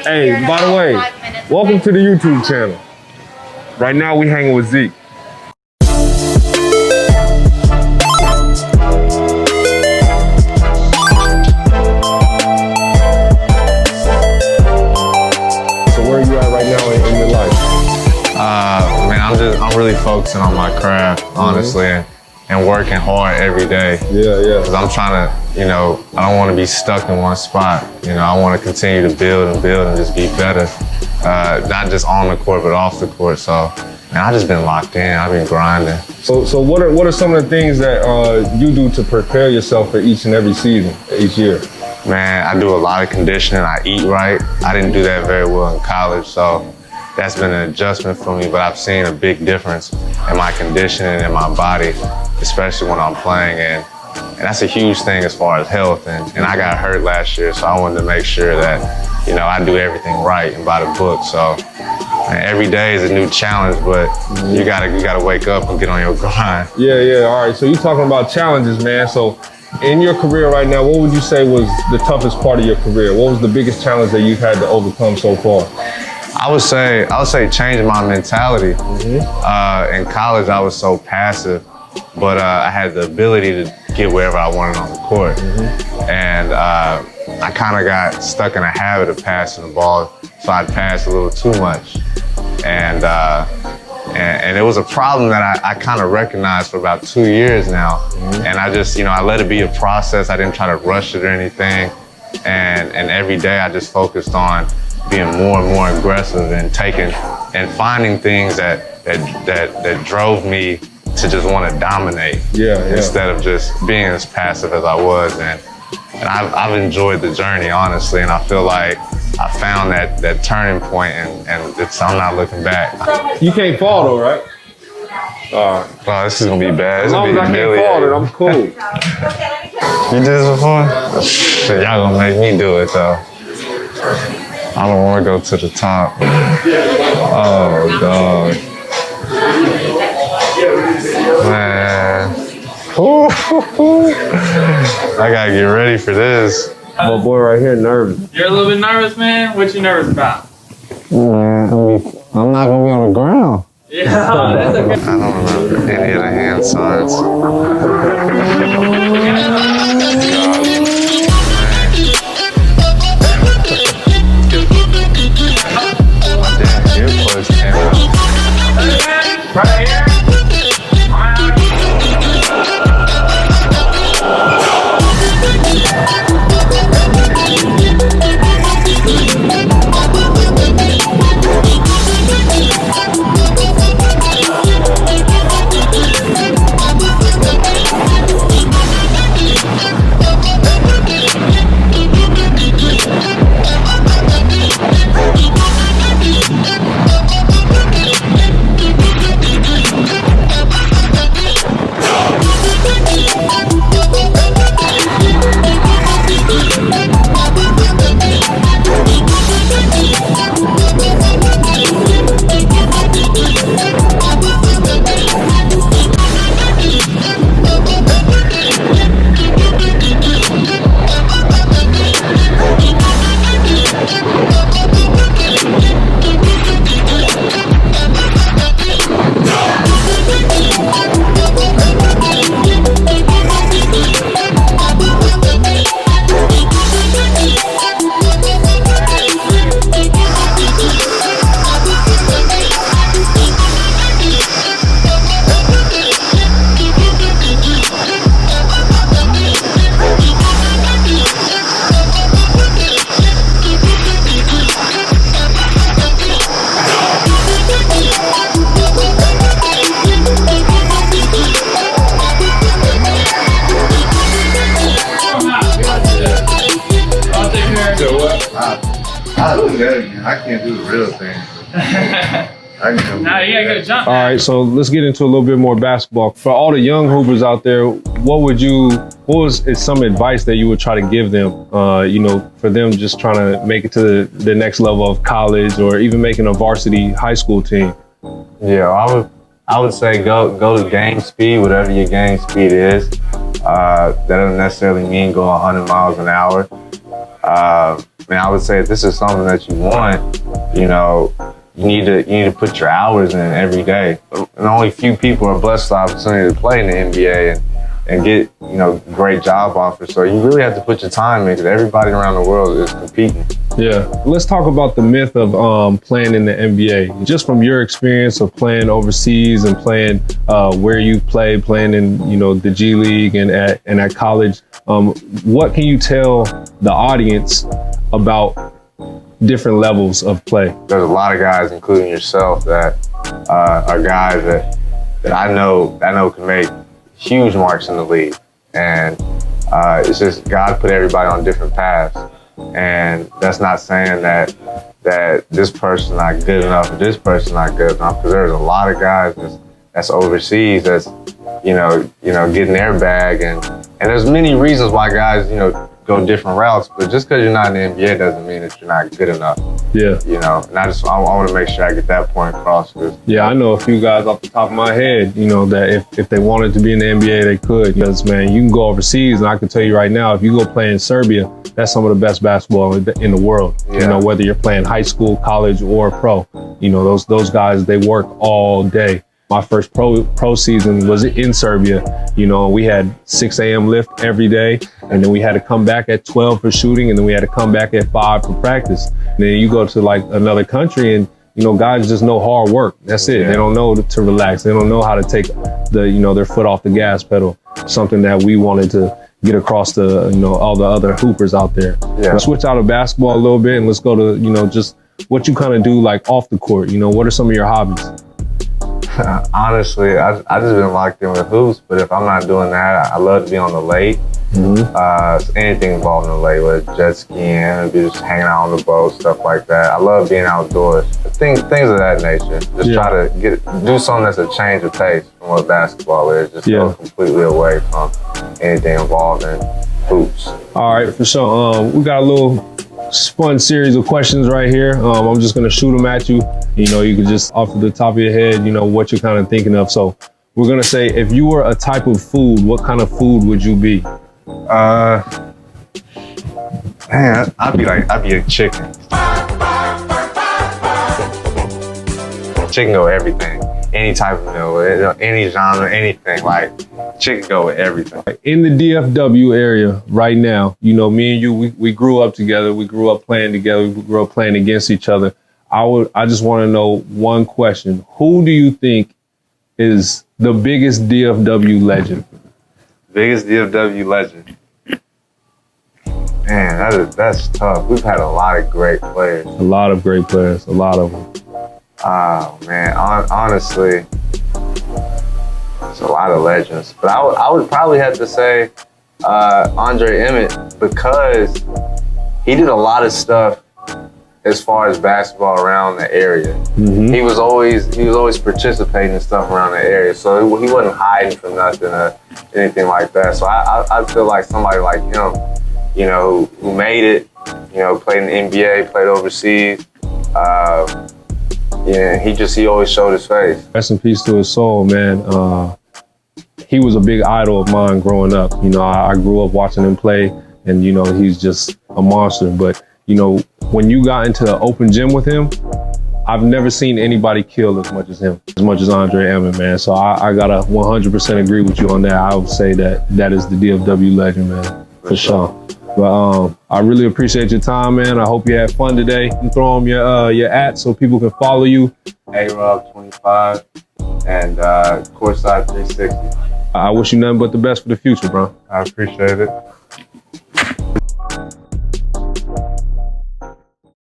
Hey, by the way, welcome to the YouTube channel. Right now we hanging with Zeke. So where are you at right now in your life? Man, I'm really focusing on my craft, honestly, and working hard every day. Yeah. Because I'm trying to, I don't want to be stuck in one spot. I want to continue to build and just be better. Not just on the court, but off the court. So, man, I've just been locked in. I've been grinding. So what are some of the things that you do to prepare yourself for each and every season, each year? Man, I do a lot of conditioning. I eat right. I didn't do that very well in college, so that's been an adjustment for me, but I've seen a big difference in my conditioning and my body, especially when I'm playing. And that's a huge thing as far as health. And I got hurt last year, so I wanted to make sure that, I do everything right and by the book. So man, every day is a new challenge, but you gotta wake up and get on your grind. Yeah. All right, so you're talking about challenges, man. So in your career right now, what would you say was the toughest part of your career? What was the biggest challenge that you've had to overcome so far? I would say changing my mentality. In college, I was so passive, but I had the ability to get wherever I wanted on the court. And I kind of got stuck in a habit of passing the ball, so I'd pass a little too much. And it was a problem that I kind of recognized for about 2 years now. And I just, I let it be a process. I didn't try to rush it or anything. And every day I just focused on being more and more aggressive and finding things that drove me to just want to dominate. Instead of just being as passive as I was. And I've enjoyed the journey, honestly, and I feel like I found that turning point, and I'm not looking back. You can't fall though, right? Oh, this is gonna be bad. As long as I can't fall, then I'm cool. You did this before? Shit, y'all gonna make me do it though. I don't want to go to the top. Oh, dog. Man. I gotta get ready for this. My boy right here nervous. You're a little bit nervous, man? What you nervous about? Man, I'm not gonna be on the ground. Yeah, that's okay. I don't remember any of the hand signs. Right here. I can't do the real thing. Nah, you gotta go jump. All right, so let's get into a little bit more basketball. For all the young hoopers out there, what was some advice that you would try to give them, for them just trying to make it to the next level of college or even making a varsity high school team? Yeah, I would say go to game speed, whatever your game speed is. That doesn't necessarily mean go 100 miles an hour. Man, I would say if this is something that you want, you know, you need to put your hours in every day. And only few people are blessed with the opportunity to play in the NBA and get, you know, great job offers. So you really have to put your time in because everybody around the world is competing. Yeah. Let's talk about the myth of playing in the NBA. Just from your experience of playing overseas and playing where you played, playing in, you know, the G League and at college, what can you tell the audience about different levels of play? There's a lot of guys, including yourself, that are guys that I know can make huge marks in the league. And it's just God put everybody on different paths. And that's not saying that this person's not good enough or this person's not good enough, because there's a lot of guys that's overseas that's, you know, getting their bag. And there's many reasons why guys, you know, go different routes, but just because you're not in the NBA doesn't mean that you're not good enough. Yeah. You know, and I want to make sure I get that point across. Yeah, I know a few guys off the top of my head, you know, that if they wanted to be in the NBA, they could. Because, man, you can go overseas, and I can tell you right now, if you go play in Serbia, that's some of the best basketball in the world. Yeah. You know, whether you're playing high school, college, or pro, you know, those guys, they work all day. My first pro season was in Serbia. You know, we had 6 a.m. lift every day, and then we had to come back at 12 for shooting, and then we had to come back at 5 for practice. And then you go to like another country, and you know, guys just know hard work. That's it. Yeah. They don't know to relax. They don't know how to take their foot off the gas pedal. Something that we wanted to get across to, you know, all the other hoopers out there. Yeah. Let's switch out of basketball a little bit, and let's go to, you know, just what you kind of do like off the court. You know, what are some of your hobbies? Honestly, I just been locked in with hoops, but if I'm not doing that, I love to be on the lake. So anything involving the lake, whether jet skiing, just hanging out on the boat, stuff like that. I love being outdoors. Things of that nature. Just try to do something that's a change of pace from what basketball is. Just go completely away from anything involving hoops. All right, for sure. We got a little fun series of questions right here. I'm just gonna shoot them at you. You know, you can just off the top of your head, you know, what you're kind of thinking of. So we're gonna say, if you were a type of food, what kind of food would you be? Man, I'd be a chicken. Chicken go with everything. Any type of meal, any genre, anything. Like, chicken go with everything. In the DFW area right now, you know, me and you, we grew up together. We grew up playing together. We grew up playing against each other. I just want to know one question. Who do you think is the biggest DFW legend? Biggest DFW legend? Man, that's tough. We've had a lot of great players. A lot of great players, a lot of them. Oh, man, honestly, there's a lot of legends. But I would probably have to say Andre Emmett, because he did a lot of stuff as far as basketball around the area. He was always participating in stuff around the area, so he wasn't hiding from nothing or anything like that. So I feel like somebody like him, you know, who made it, you know, played in the NBA, played overseas. Yeah, he always showed his face. Rest in peace to his soul, man. He was a big idol of mine growing up. You know, I grew up watching him play, and you know, he's just a monster. But you know, when you got into the open gym with him, I've never seen anybody kill as much as him, as much as Andre Emmett, man. So I gotta 100% agree with you on that. I would say that is the DFW legend, man, for sure. But I really appreciate your time, man. I hope you had fun today. You throw them your @ so people can follow you. A-Rob25 and Courtside 360. I wish you nothing but the best for the future, bro. I appreciate it.